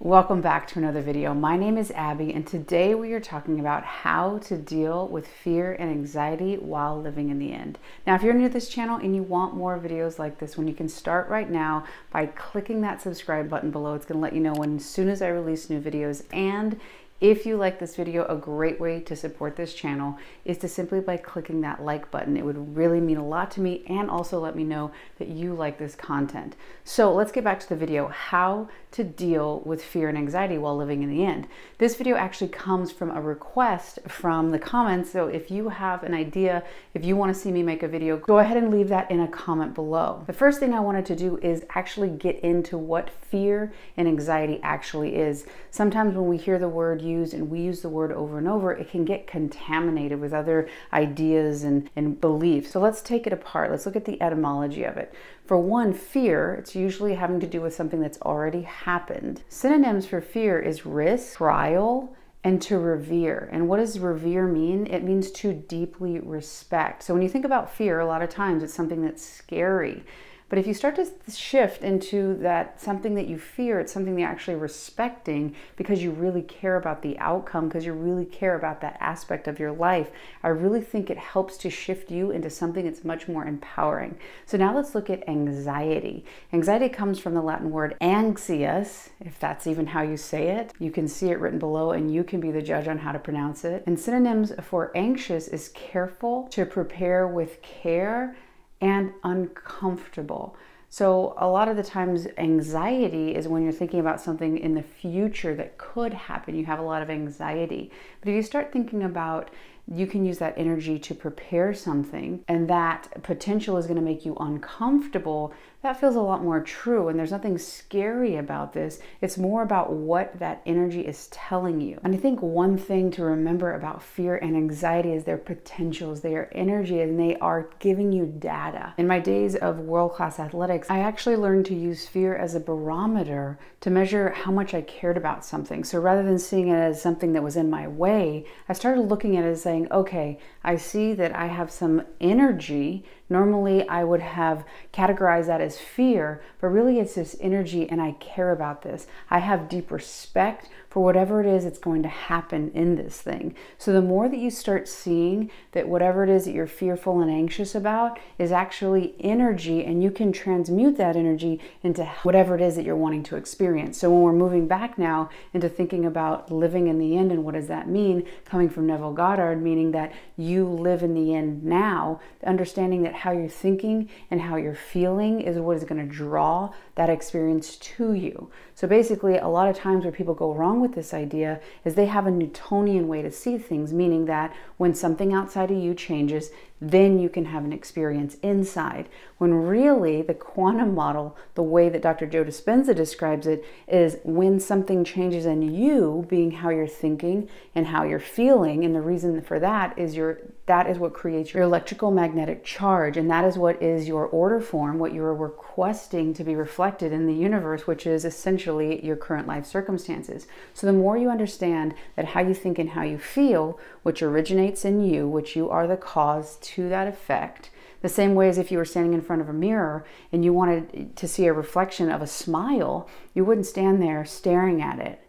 Welcome back to another video. My name is Abby, and today we are talking about how to deal with fear and anxiety while living in the end. Now, if you're new to this channel and you want more videos like this one, you can start right now by clicking that subscribe button below. It's going to let you know as soon as I release new videos. And if you like this video, a great way to support this channel is to simply by clicking that like button. It would really mean a lot to me and also let me know that you like this content. So let's get back to the video, how to deal with fear and anxiety while living in the end. This video actually comes from a request from the comments. So if you have an idea, if you want to see me make a video, go ahead and leave that in a comment below. The first thing I wanted to do is actually get into what fear and anxiety actually is. Sometimes when we hear the word used and we use the word over and over, it can get contaminated with other ideas and beliefs. So let's take it apart. Let's look at the etymology of it. For one, fear, it's usually having to do with something that's already happened. Synonyms for fear is risk, trial, and to revere. And what does revere mean? It means to deeply respect. So when you think about fear, a lot of times it's something that's scary. But if you start to shift into that something that you fear, it's something that you're actually respecting because you really care about the outcome, because you really care about that aspect of your life, I really think it helps to shift you into something that's much more empowering. So now let's look at anxiety. Anxiety comes from the Latin word anxious, if that's even how you say it. You can see it written below and you can be the judge on how to pronounce it. And synonyms for anxious is careful, to prepare with care, and uncomfortable. So a lot of the times anxiety is when you're thinking about something in the future that could happen. You have a lot of anxiety. But if you start thinking about, you can use that energy to prepare something and that potential is going to make you uncomfortable, that feels a lot more true. And there's nothing scary about this. It's more about what that energy is telling you. And I think one thing to remember about fear and anxiety is their potentials, they are energy, and they are giving you data. In my days of world-class athletics, I actually learned to use fear as a barometer to measure how much I cared about something. So rather than seeing it as something that was in my way, I started looking at it as saying, okay, I see that I have some energy. Normally I would have categorized that as fear, but really it's this energy and I care about this. I have deep respect for whatever it is that's going to happen in this thing. So the more that you start seeing that whatever it is that you're fearful and anxious about is actually energy, and you can transmute that energy into whatever it is that you're wanting to experience. So when we're moving back now into thinking about living in the end and what does that mean, coming from Neville Goddard, meaning that you live in the end now, understanding that how you're thinking and how you're feeling is what is going to draw that experience to you. So basically, a lot of times where people go wrong with this idea is they have a Newtonian way to see things, meaning that when something outside of you changes, then you can have an experience inside. When really the quantum model, the way that Dr. Joe Dispenza describes it, is when something changes in you, being how you're thinking and how you're feeling, and the reason for that is that is what creates your electrical magnetic charge, and that is what is your order form, what you're requesting to be reflected in the universe, which is essentially your current life circumstances. So the more you understand that how you think and how you feel, which originates in you, which you are the cause to that effect, the same way as if you were standing in front of a mirror and you wanted to see a reflection of a smile, you wouldn't stand there staring at it,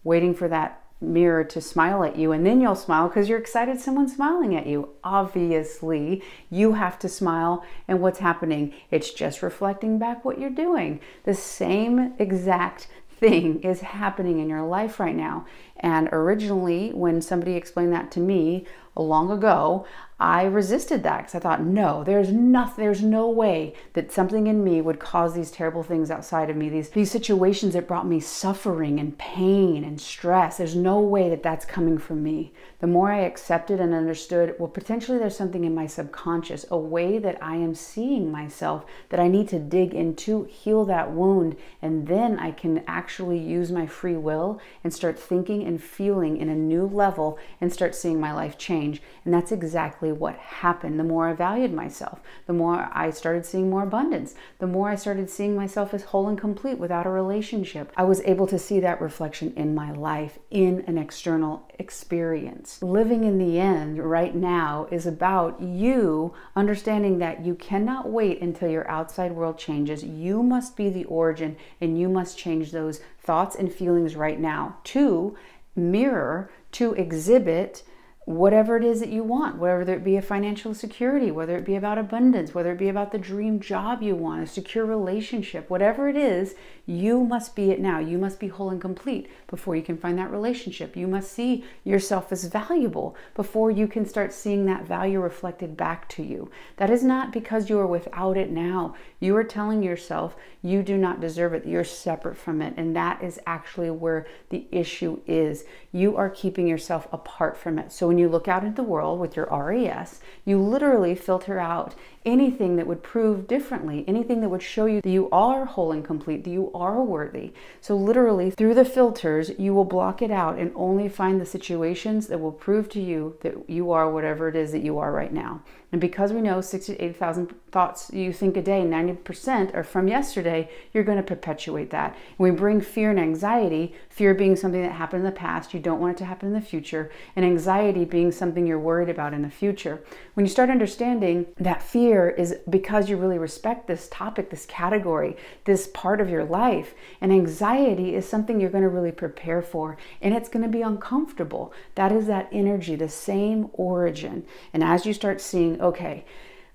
waiting for that mirror to smile at you, and then you'll smile because you're excited someone's smiling at you. Obviously, you have to smile, and what's happening? It's just reflecting back what you're doing. The same exact thing is happening in your life right now. And originally, when somebody explained that to me long ago, I resisted that because I thought, no, there's no way that something in me would cause these terrible things outside of me, these situations that brought me suffering and pain and stress. There's no way that that's coming from me. The more I accepted and understood, well, potentially there's something in my subconscious, a way that I am seeing myself that I need to dig into, heal that wound, and then I can actually use my free will and start thinking and feeling in a new level and start seeing my life change. change. And that's exactly what happened. The more I valued myself, the more I started seeing more abundance, the more I started seeing myself as whole and complete without a relationship. I was able to see that reflection in my life in an external experience. Living in the end right now is about you understanding that you cannot wait until your outside world changes. You must be the origin, and you must change those thoughts and feelings right now to mirror, to exhibit whatever it is that you want, whether it be a financial security, whether it be about abundance, whether it be about the dream job you want, a secure relationship, whatever it is, you must be it now. You must be whole and complete before you can find that relationship. You must see yourself as valuable before you can start seeing that value reflected back to you. That is not because you are without it now. You are telling yourself you do not deserve it. You're separate from it. And that is actually where the issue is. You are keeping yourself apart from it. So when you look out into the world with your RES, you literally filter out anything that would prove differently, anything that would show you that you are whole and complete, that you are worthy. So literally through the filters, you will block it out and only find the situations that will prove to you that you are whatever it is that you are right now. And because we know 60,000 to 80,000 thoughts you think a day, 90% are from yesterday, you're going to perpetuate that. When we bring fear and anxiety, fear being something that happened in the past, you don't want it to happen in the future, and anxiety being something you're worried about in the future. When you start understanding that fear is because you really respect this topic, this category, this part of your life, and anxiety is something you're going to really prepare for, and it's going to be uncomfortable. That is that energy, the same origin. And as you start seeing, okay,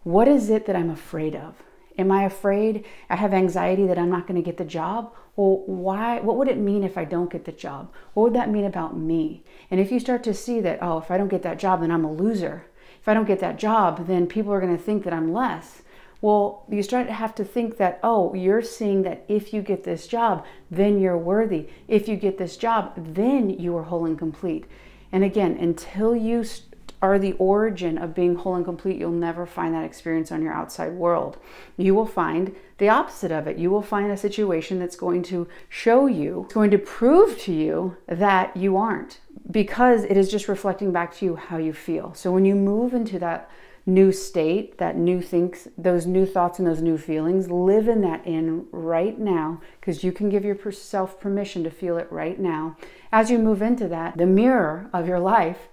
what is it that I'm afraid of? Am I afraid? I have anxiety that I'm not going to get the job. Well, why? What would it mean if I don't get the job? What would that mean about me? And if you start to see that, oh, if I don't get that job, then I'm a loser. If I don't get that job, then people are going to think that I'm less. Well, you start to have to think that, oh, you're seeing that if you get this job, then you're worthy. If you get this job, then you are whole and complete. And again, until you are the origin of being whole and complete, you'll never find that experience on your outside world. You will find the opposite of it. You will find a situation that's going to show you, going to prove to you that you aren't, because it is just reflecting back to you how you feel. So when you move into that new state, that new things, those new thoughts and those new feelings, live in that in right now, because you can give yourself permission to feel it right now. As you move into that, the mirror of your life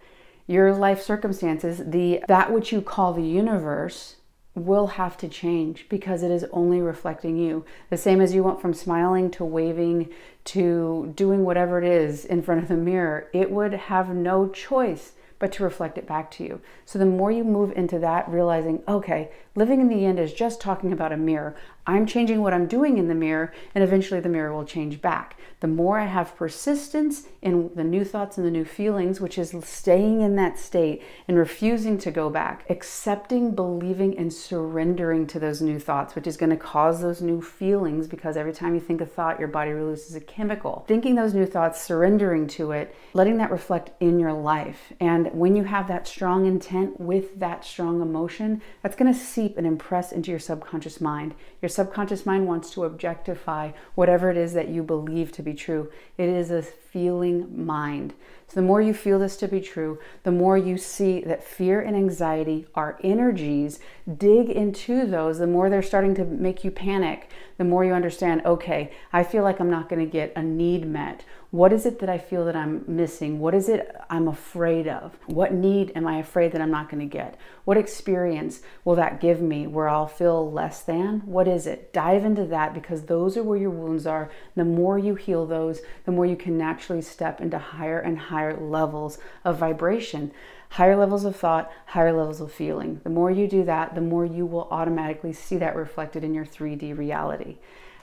circumstances, that which you call the universe, will have to change, because it is only reflecting you. The same as you went from smiling to waving to doing whatever it is in front of the mirror, it would have no choice but to reflect it back to you. So the more you move into that, realizing, okay, living in the end is just talking about a mirror. I'm changing what I'm doing in the mirror, and eventually the mirror will change back. The more I have persistence in the new thoughts and the new feelings, which is staying in that state and refusing to go back, accepting, believing, and surrendering to those new thoughts, which is going to cause those new feelings, because every time you think a thought, your body releases a chemical. Thinking those new thoughts, surrendering to it, letting that reflect in your life. And when you have that strong intent with that strong emotion, that's going to seep and impress into your subconscious mind. Your subconscious mind wants to objectify whatever it is that you believe to be true. It is a feeling mind. So the more you feel this to be true, the more you see that fear and anxiety are energies. Dig into those. The more they're starting to make you panic, the more you understand, okay, I feel like I'm not going to get a need met. What is it that I feel that I'm missing? What is it I'm afraid of? What need am I afraid that I'm not going to get? What experience will that give me where I'll feel less than? What is it? Dive into that, because those are where your wounds are. The more you heal those, the more you can naturally step into higher and higher levels of vibration, higher levels of thought, higher levels of feeling. The more you do that, the more you will automatically see that reflected in your 3D reality.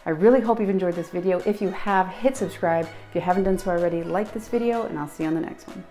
I really hope you've enjoyed this video. If you have, hit subscribe. If you haven't done so already, like this video, and I'll see you on the next one.